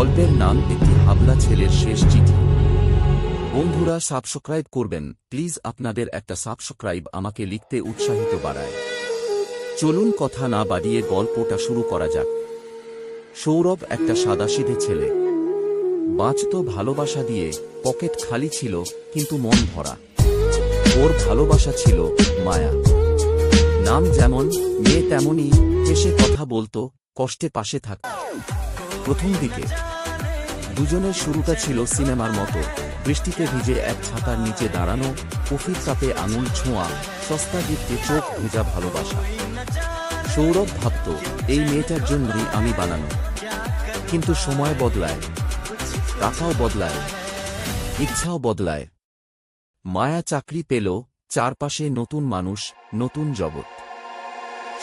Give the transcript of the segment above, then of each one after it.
গল্পের নাম একটি হাবলা ছেলের শেষ চিঠি। বন্ধুরা, সাবস্ক্রাইব করবেন প্লিজ। আপনাদের একটা সাবস্ক্রাইব আমাকে লিখতে উৎসাহিত বাড়ায়। চলুন কথা না বাড়িয়ে গল্পটা শুরু করা যাক। সৌরভ একটা সাদাসিধে ছেলে, বাঁচত ভালোবাসা দিয়ে। পকেট খালি ছিল কিন্তু মন ভরা। ওর ভালোবাসা ছিল মায়া। নাম যেমন, মেয়ে তেমনই, হেসে কথা বলতো, কষ্টে পাশে থাকত। প্রথম দিকে দুজনের শুরুটা ছিল সিনেমার মতো। বৃষ্টিতে ভিজে এক ছাতার নিচে দাঁড়ানো, কফির কাপে আঙুল ছোঁয়া, সস্তা গিফটে চোখ ভেজা ভালোবাসা। সৌরভ ভাবত, এই মেয়েটার জন্যই আমি বানানো। কিন্তু সময় বদলায়, টাকাও বদলায়, ইচ্ছাও বদলায়। মায়া চাকরি পেল, চারপাশে নতুন মানুষ, নতুন জগৎ।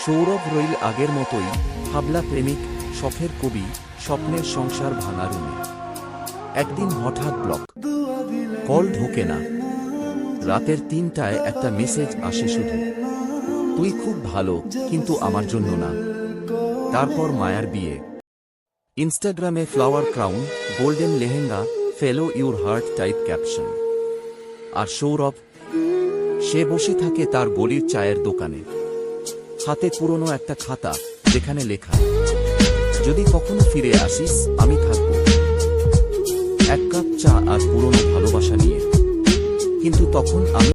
সৌরভ রইল আগের মতোই, হাবলা প্রেমিক, শখের কবি, স্বপ্নের সংসার ভাঙা রুমে। একদিন হঠাৎ ব্লক, কল ঢোকে না। রাতের ৩টায় একটা মেসেজ আসে শুধু, তুই খুব ভালো কিন্তু আমার জন্য না। তারপর মায়ার বিয়ে। ইনস্টাগ্রামে flower crown, golden lehenga, follow your heart type caption. আর সৌরভ, সে বসে থাকে তার গলির চায়ের দোকানে, হাতে পুরনো একটা খাতা যেখানে লেখা, যদি কখনো ফিরে আসিস আমি থাকব। এক কাপ চা আর পুরনো ভালোবাসা নিয়ে। কিন্তু তখন আমি